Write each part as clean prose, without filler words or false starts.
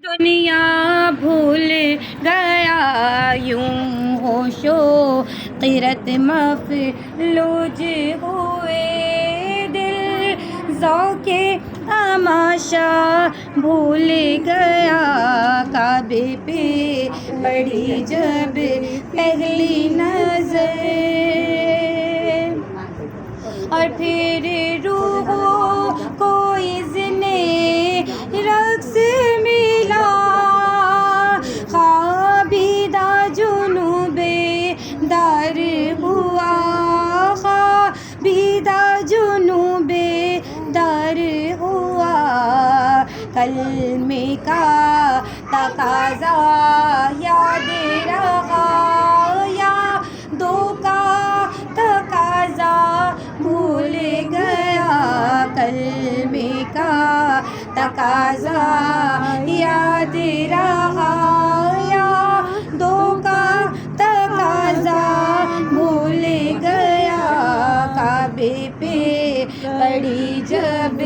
دنیا بھول گیا یوں ہوشو قرت مفلوج ہوئے دل ذوق تماشا بھول گیا کعبے پہ پڑی جب پہلی نظر اور پھر روحوں کو اذن رقص ملا خوابیدہ جنوب دار ہوا خوابیدہ جنوب دار ہوا کلمے کا تقاضا یاد رہا یادوں کا تقاضا بھول گیا کلمے کا تقاضا یاد رہا یادوں کا تقاضا بھول گیا کعبے پہ پڑی جب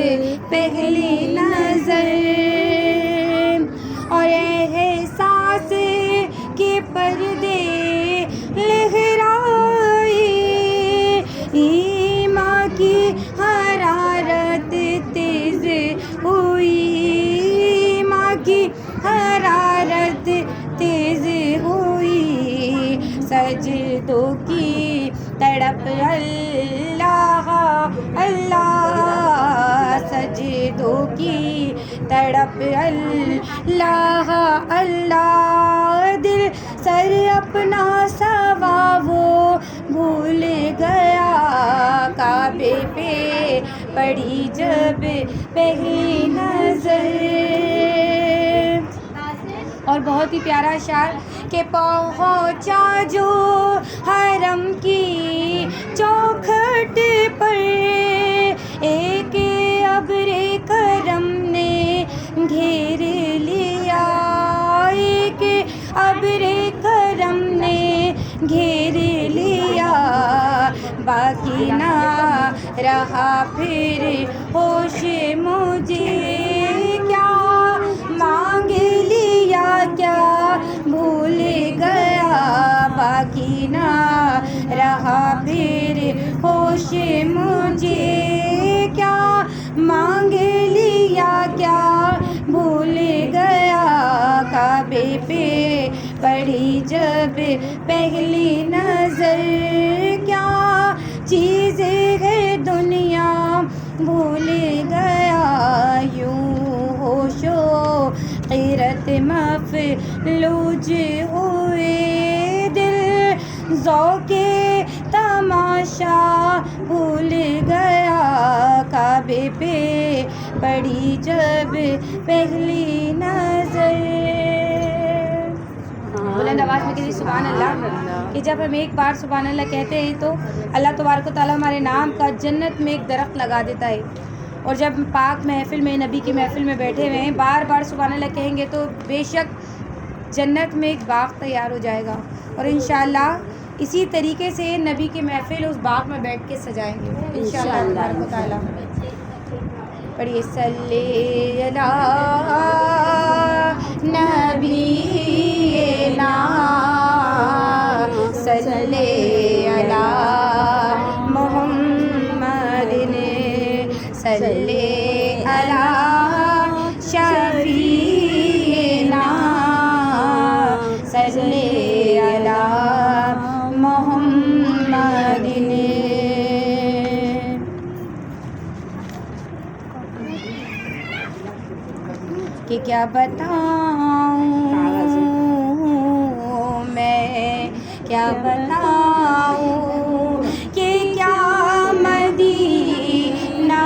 پہلی نظر اور احساس کے پردے لہرائے ایمان کی حرارت تیز ہوئی ایمان کی حرارت تیز ہوئی سجدوں کی تڑپ اللہ اللہ سجدوں کی تڑپ اللہ اللہ دل سر اپنا سوا وہ بھول گیا کعبے پہ پڑی جب پہلی نظر اور بہت ہی پیارا اشعار کہ پہنچا جو حرم کی چوکھٹ پر ایک ابر کرم نے گھیر لیا ایک ابر کرم نے گھیر لیا باقی نہ رہا پھر ہوش مجھے کیا مانگ لیا کیا بھول گیا باقی نہ رہا پھر ہوش مجھے کیا مانگ لیا کیا بھول گیا کعبے پہ پڑی جب پہلی نظر کیا چیز ہے دنیا بھول گیا یوں ہوشو قرت مفلوج ہوئے دل ذوق تماشا بھول گیا کعبے پہ پڑی جب پہلی نظر بلند آواز میں کہیے سبحان اللہ کہ جب ہم ایک بار سبحان اللہ کہتے ہیں تو اللہ تبارک و تعالیٰ ہمارے نام کا جنت میں ایک درخت لگا دیتا ہے اور جب پاک محفل میں نبی کی محفل میں بیٹھے ہوئے ہیں بار بار سبحان اللہ کہیں گے تو بے شک جنت میں ایک باغ تیار ہو جائے گا اور انشاءاللہ اسی طریقے سے نبی کی محفل اس باغ میں بیٹھ کے سجائیں گے انشاءاللہ تبارک و تعالیٰ پڑھیے صلی علی نبینا صلی علی محمد صلی علی شفیعنا صلی علی محمد کہ کیا بتاؤں میں کیا بتاؤں کہ کیا مدینہ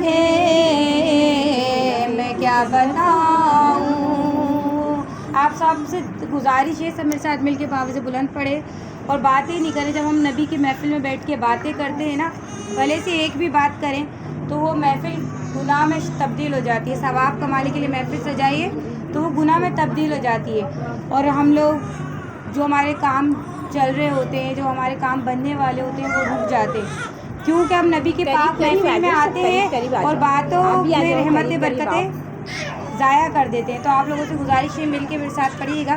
ہے میں کیا بتاؤں آپ سب سے گزارش ہے سب میرے ساتھ مل کے باوض بلند پڑھے اور باتیں نہیں کریں جب ہم نبی کی محفل میں بیٹھ کے باتیں کرتے ہیں نا بھلے سے ایک بھی بات کریں تو وہ محفل گناہ میں تبدیل ہو جاتی ہے ثواب کمانے کے لیے محفل سجائیے تو وہ گناہ میں تبدیل ہو جاتی ہے اور ہم لوگ جو ہمارے کام چل رہے ہوتے ہیں جو ہمارے کام بننے والے ہوتے ہیں وہ رک جاتے ہیں کیونکہ ہم نبی کے پاک محفل میں آتے ہیں اور باتوں میں رحمتیں برکتیں ضائع کر دیتے ہیں. تو آپ لوگوں سے گزارش ہے مل کے میرے ساتھ پڑھیے گا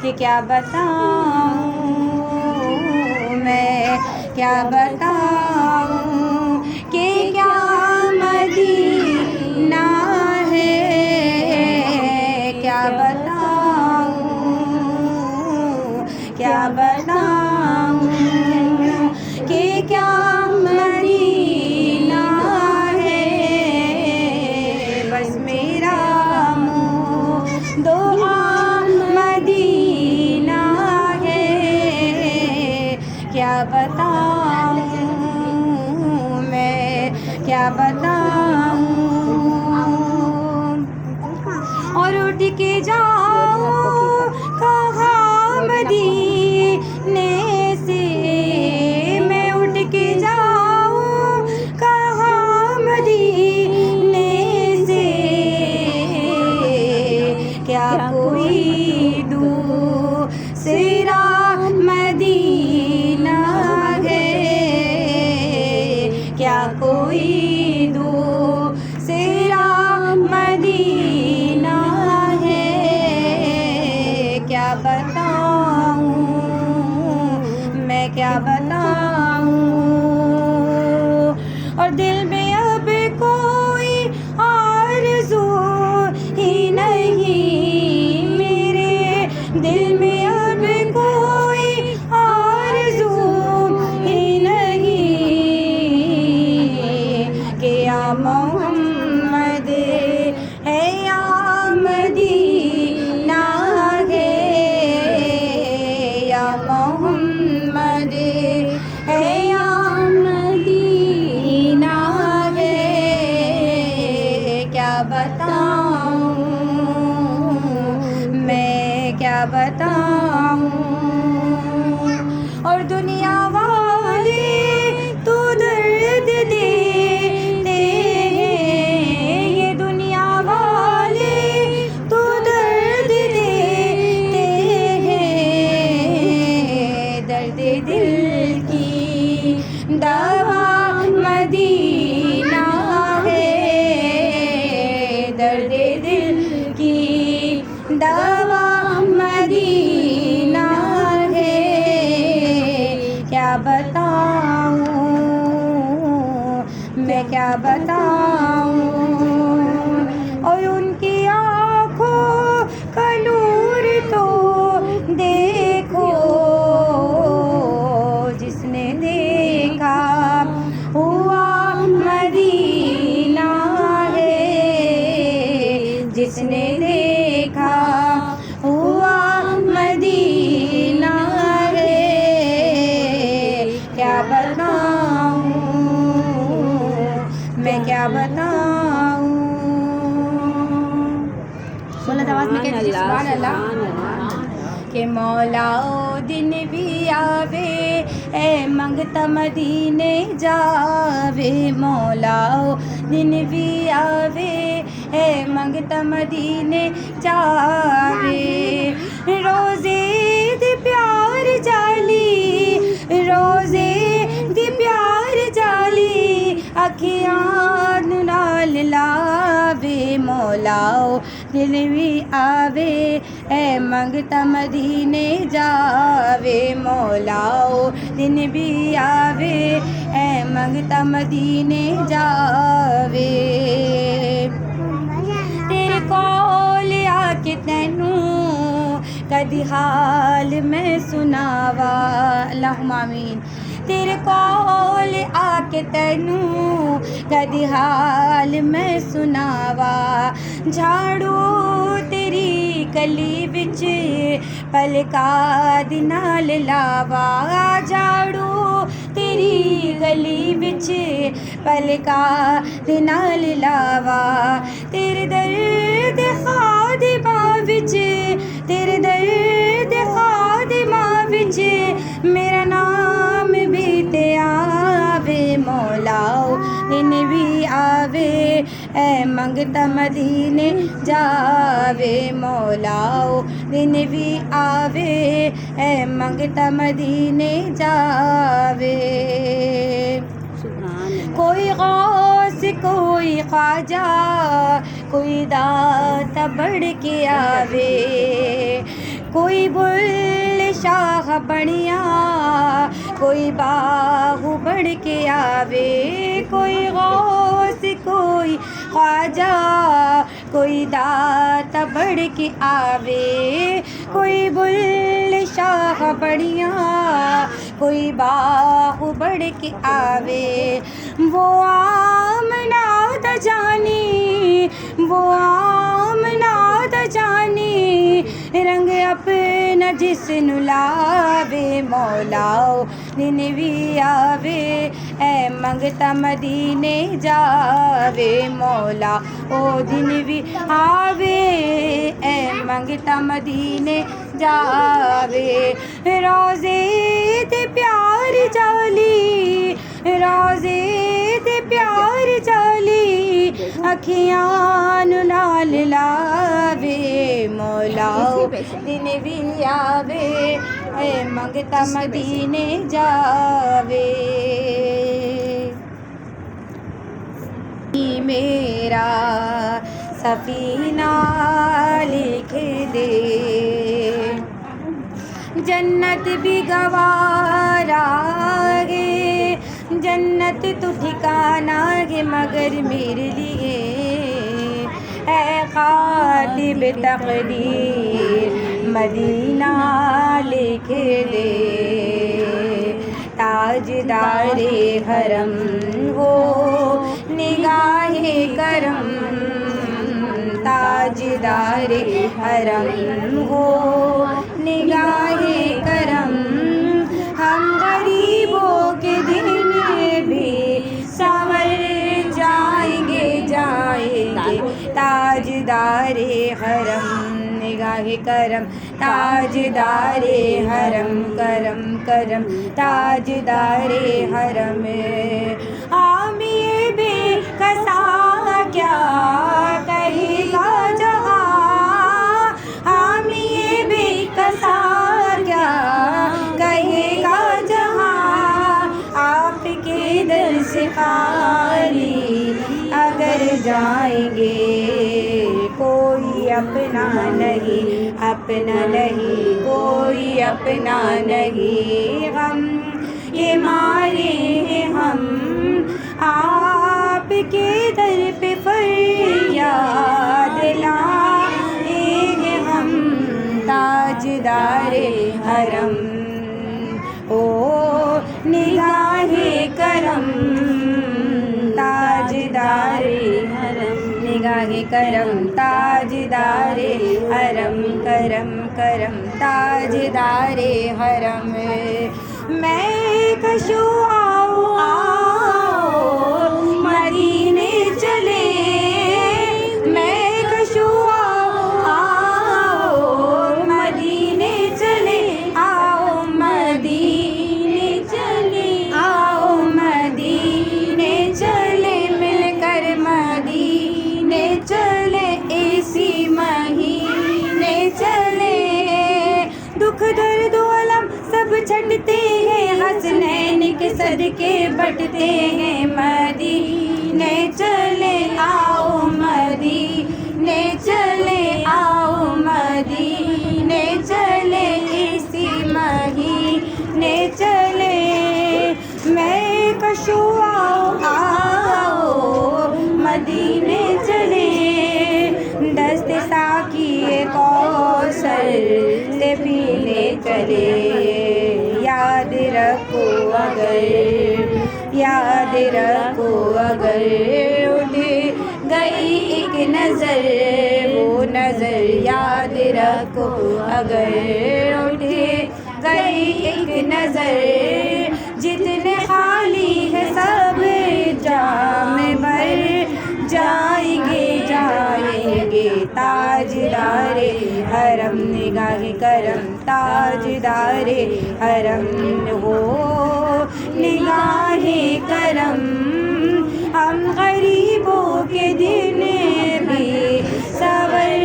کہ کیا بتاؤں میں کیا بتاؤں کہ کیا مدینہ ہے کیا بتاؤں کیا بتاؤں کہ کیا مدینہ ہے بس میرا منہ دعا مدینہ ہے کیا بتاؤں میں کیا بتاؤں اور اٹھ کے جاؤں کہاں مدینے سے میں اٹھ کے جاؤں کہاں مدینے سے کیا کوئی دوسرا مدینہ ہے کیا کوئی دوسرا مدینہ ہے کیا بتاؤں میں کیا بتاؤں اور دل میں اب کوئی آرزو ہی نہیں میرے دل میں اب کوئی آرزو ہی نہیں کہ یا محمد ہے یا مدینہ ہے یا محمد ہے یا مدینہ ہے کیا بتاؤں میں کیا بتاؤں اور دنیا والے تو درد دیتے ہیں یہ دنیا والے تو درد دیتے ہیں درد دل کی دوا مدینہ ہے درد دل کی دوا مدینہ ہے کیا بتاؤں میں کیا بتاؤں اور ان کی آنکھوں کا نور تو دیکھو جس نے دیکھا ہوا مدینہ ہے جس نے دیکھا ہوا مدینہ ہے کیا بتاؤں میں کیا بتاؤں بلند آواز میں کہہ دیجیے سبحان اللہ کہ مولا او دن بھی آوے اے منگتا مدینے جاوے مولا او دن بھی آوے اے منگتا مدینے جاوے روزے دی پیار جالی روزے دی پیار جالی اکھیاں نال لاوے مولا او دل بھی آوے اے منگتا مدینے جاوے مولا او دن بھی آوے اے منگتا مدینے جاوے تیرے کول آ کے تینوں کدی حال میں سناوا اللہم آمین تیرے کول آ کے تینوں کدی حال میں سناوا جھاڑو تیری گلی وچ پلکا دی نال لاوا جھاڑو تیری گلی وچ پلکا دی نال لاوا تیرے درد خادماں وچ تیرے درد خادماں وچ میرا نام بھی تے آوے مولا دن بھی آوے اے منگتا مدینے جاوے مولا دن بھی آوے اے منگتا مدینے جاوے کوئی غوث کوئی خواجہ کوئی دانت بڑھ کے آوے، کوئی بل شاخ بڑھیا، کوئی باہو بڑھ کے آوے، کوئی غوث کوئی خواجہ، کوئی دانت بڑھ کے آوے، کوئی بل شاخ بڑھیا، کوئی باہو بڑھ کے آوے۔ وہ آمنہ دا جانی، وہ آمنہ دا جانی، رنگ اپنا جسن لاوے، مولا دن بھی آوے، اے منگتا مدینے جاوے، مولا او دن بھی آوے، اے منگتا مدینے جاوے۔ روزے تے پیار جالی، روزے تے پیار جالی، اکھیاں نو نال لاوے، مولا دن بھی آوے، اے منگتا مدینے جاوے۔ میرا سفینہ لکھ دے، جنت بھی گوارا ہے، جنت تو ٹھکانہ ہے مگر میرے لیے، اے خاتم تقدیر مدینہ لکھ دے۔ تاجدار حرم ہو نگاہ کرم، تاجدار حرم ہو نگاہ کرم، ہم غریبوں کے دن بھی سنور جائیں گے جائیں گے۔ تاجدار حرم نگاہ کرم، تاجدار حرم کرم کرم، تاجدار حرم۔ حامی بے کسا کیا کہے گا جہاں، حامی بے کسا کیا کہے گا جہاں، آپ کے در سے خالی اگر جائیں گے، کوئی اپنا نہیں اپنا نہیں، کوئی اپنا نہیں، غم یہ مارے ہیں ہم آپ کے در پہ فریاد لائیں گے ہم۔ تاجدار حرم او نگاہ کرم، تاجدار حرم نگاہ کرم، تاجدار حرم کرم کرم، تاجدار حرم۔ میں کشو آؤ آؤ مدینے چلے، میں کشو آؤ آؤ مدینے چلے، آؤ مدینے چلے، آؤ مدینے چلے، مل کر مدینے چلے، اسی مہینے چلے، دکھ درد و علم سب چھٹتے ہیں، حسنین کے صدقے بٹتے ہیں، مدینے چلے، آؤ مدینے چلے، آؤ مدینے چلے، اسی مہینے چلے، میں کشو آؤ آؤ مدینے چلے، دست ساقی کوثر سے پینے چلے، یاد رکھو اگر، یاد رکھو اگر اٹھ گئی ایک نظر، وہ نظر یاد رکھو اگر اٹھ گئی ایک نظر، جتنے خالی ہے سب جام بھر جائیں گے جائیں گے۔ تاجدار حرم نگاہ کرم، تاجدار حرم ہو نگاہ کرم، ہم غریبوں کے دن بھی سنور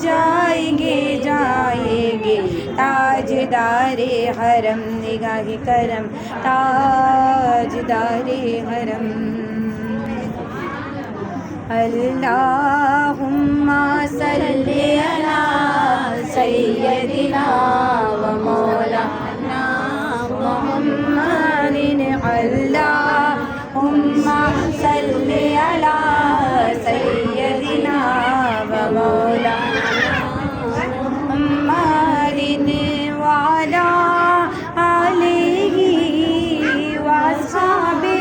جائیں گے جائیں گے۔ تاجدار حرم نگاہ کرم، تاجدار حرم۔ اللہم صلی علی سیدنا و مولانا محمد اللہم صلی علی سیدنا و مولانا محمد وعلی آلہ وصحبہ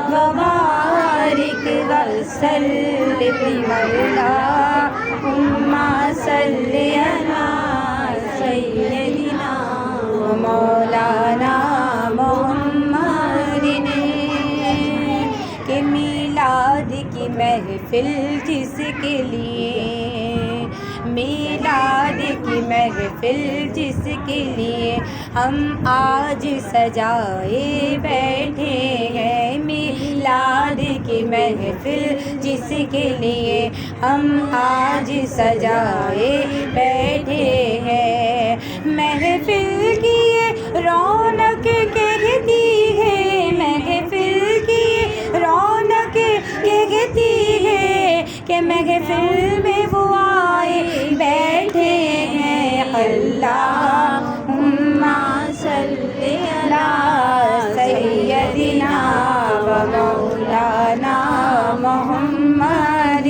وبارک وسلم اللہم صلی علی سیدنا و مولانا محمد کہ میلاد کی محفل جس کے لیے میلاد کی محفل جس کے لیے ہم آج سجائے بیٹھے ہیں میلاد کی محفل جس کے لیے ہم آج سجائے بیٹھے ہیں محفل کی یہ رونق کہتی ہے محفل کی رونق کہتی ہے کہ محفل میں وہ آئے بیٹھے ہیں اللہم صلی علی سیدنا و مولانا محمد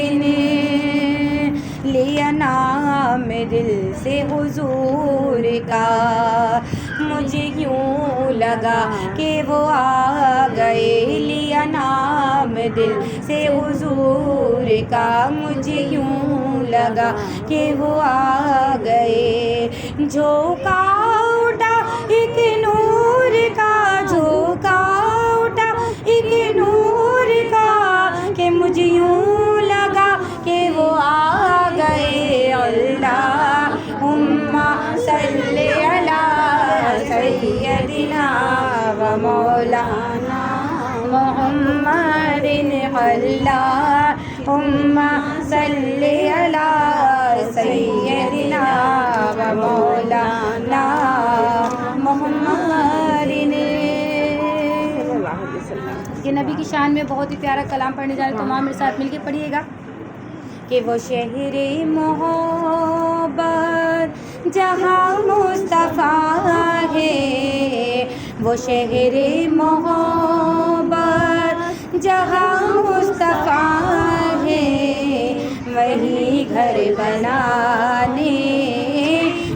لیا نام دل سے حضور کا مجھے یوں لگا کہ وہ آ گئے لیا نام دل سے حضور کا مجھے یوں لگا کہ وہ آ گئے جھونکا اٹھا ایک نور کا جھونکا اٹھا ایک نور کا کہ مجھے یوں لگا کہ وہ آ گئے اللہم صلی علی سیدنا و مولانا محمد اللہم صلی علی سیدنا و مولانا محمد کہ نبی کی شان میں بہت ہی پیارا کلام پڑھنے جا رہے ہیں تمام میرے ساتھ مل کے پڑھیے گا کہ وہ شہر محبت جہاں مصطفیٰ ہے وہ شہر محبت جہاں مصطفیٰ ہے وہی گھر بنانے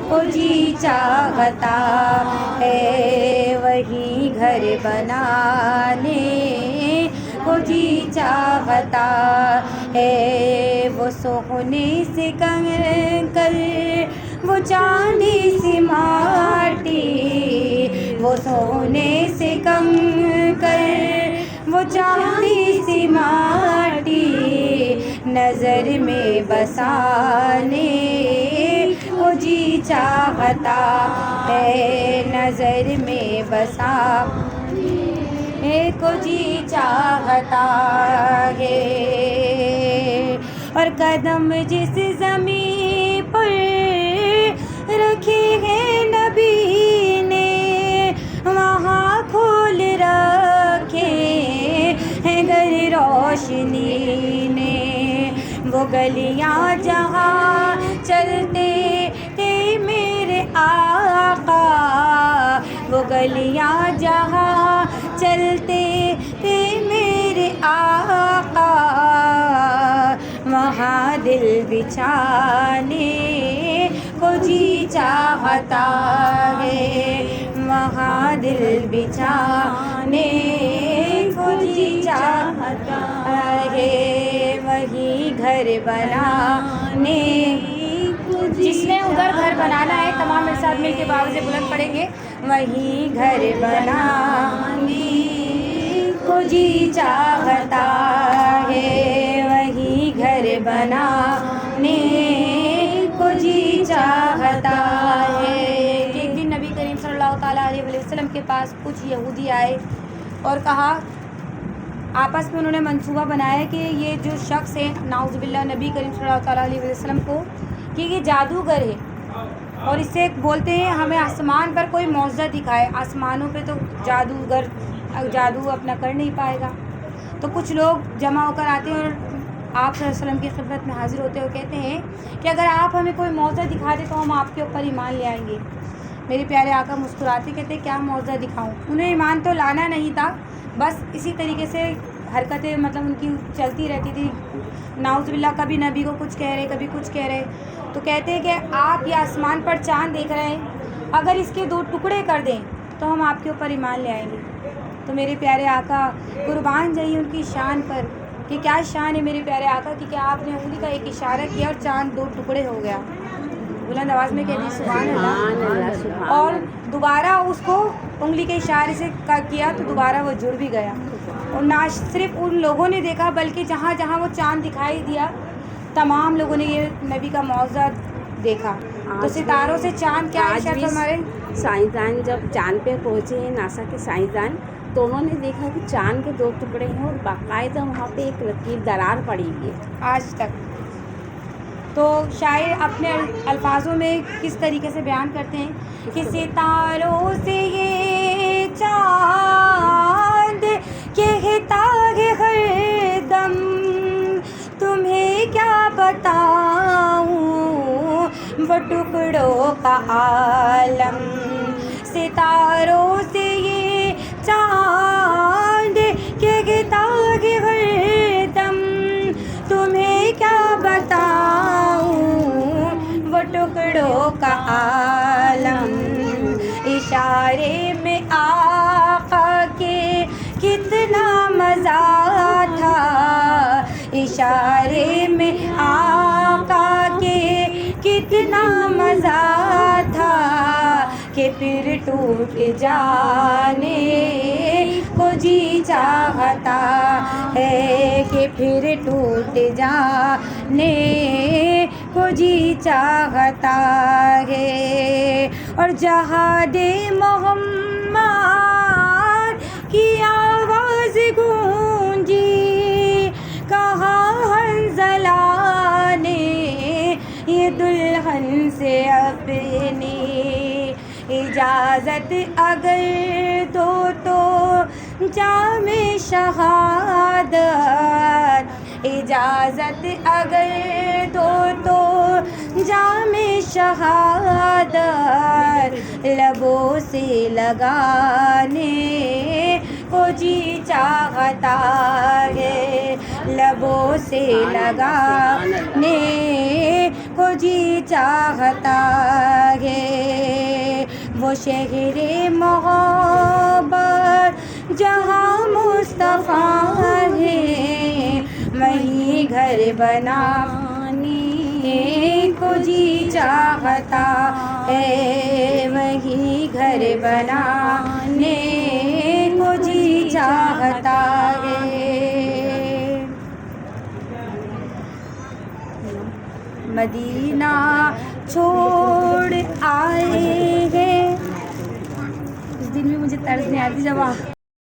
کو جی چاہتا ہے وہی گھر بنانے کو جی چاہتا ہے وہ سونے سے کنکر وہ چاندی سی ماٹی وہ سونے سے کنکر وہ چاندی سی ماٹی نظر میں بسانے کو جی چاہتا ہے نظر میں بسانے کو جی چاہتا ہے اور قدم جس زمین پر رکھے ہیں نبی نے وہاں کھول رکھے ہیں گر روشنی نے وہ گلیاں جہاں چلتے تھے میرے آقا وہ گلیاں جہاں چلتے تھے میرے آقا وہاں دل بچھانے کو جی چاہتا ہے وہاں دل بچھانے کو جی چاہتا ہے وہی گھر بنانے جس نے ادھر گھر بنانا ہے تمام میرے ساتھ مل کے باوزے بلند پڑھیں گے وہی گھر بنانے کو جی چاہتا ہے وہی گھر بنانے کو جی چاہتا ہے ایک دن نبی کریم صلی اللہ تعالیٰ علیہ وسلم کے پاس کچھ یہودی آئے اور کہا آپس میں انہوں نے منصوبہ بنایا کہ یہ جو شخص ہے نعوذ باللہ نبی کریم صلی اللہ تعالیٰ علیہ وسلم کو کہ یہ جادوگر ہے اور اس سے بولتے ہیں ہمیں آسمان پر کوئی معجزہ دکھائے آسمانوں پہ تو جادوگر جادو اپنا کر نہیں پائے گا تو کچھ لوگ جمع ہو کر آتے ہیں اور آپ صلی اللہ علیہ وسلم کی خدمت میں حاضر ہوتے ہوئے کہتے ہیں کہ اگر آپ ہمیں کوئی معجزہ دکھا دیں تو ہم آپ کے اوپر ایمان لے آئیں گے۔ میرے پیارے آقا مسکراتے کہتے کیا معجزہ دکھاؤں؟ انہیں ایمان تو لانا نہیں تھا، بس اسی طریقے سے حرکتیں مطلب ان کی چلتی رہتی تھی، نعوذ باللہ کبھی نبی کو کچھ کہہ رہے کبھی کچھ کہہ رہے۔ تو کہتے ہیں کہ آپ یہ آسمان پر چاند دیکھ رہے ہیں، اگر اس کے 2 ٹکڑے کر دیں تو ہم آپ کے اوپر ایمان لے آئیں گے۔ تو میرے پیارے آقا قربان جائیے ان کی شان پر کہ کیا شان ہے میرے پیارے آقا کی کہ آپ نے انگلی کا ایک اشارہ کیا اور چاند 2 ٹکڑے ہو گیا۔ بلند آواز میں کہتی سبحان اللہ، اور دوبارہ اس کو انگلی کے اشارے سے کیا تو دوبارہ وہ جڑ بھی گیا۔ اور نہ صرف ان لوگوں نے دیکھا بلکہ جہاں جہاں وہ چاند دکھائی دیا تمام لوگوں نے یہ نبی کا معجزہ دیکھا۔ تو ستاروں سے چاند کیا ہے ہمارے سائنسدان جب چاند پہ پہنچے ہیں، ناسا کے سائنسدان، تو انہوں نے دیکھا کہ چاند کے 2 ٹکڑے ہیں اور باقاعدہ وہاں پہ ایک لکیر درار پڑی ہوئی ہے آج تک۔ تو شاعر اپنے الفاظوں میں کس طریقے سے بیان کرتے ہیں کہ ستاروں سے یہ چاند کہتا ہے ہر دم، تمہیں کیا بتاؤں وہ ٹکڑوں کا عالم۔ ستاروں سے یہ چاند کہتا ہے ہر دم، تمہیں کیا بتاؤں وہ ٹکڑوں کا عالم۔ اشارے میں آقا کے کتنا مزہ تھا، اشارے میں آقا کے کتنا مزہ تھا کہ پھر ٹوٹ جانے کو جی چاہتا ہے، کہ پھر ٹوٹ جانے کو جی چاہتا ہے۔ اور جہاد محمد کی آواز گونجی، کہا حنظلہ نے یہ دلہن سے اپنی اجازت اگر دو تو جام شہادت، اجازت اگر دو تو جام شہادت لبوں سے لگانے کو جی چاہتا ہے، لبوں سے لگانے کو جی چاہتا ہے۔ وہ شہر محبت جہاں مصطفیٰ ہے، وہیں گھر بنانے کو جی چاہتا ہے، وہیں گھر بنانے کو جی چاہتا ہے۔ مدینہ چھوڑ آئے ہیں، اس دن بھی مجھے طرز نہیں آتی جب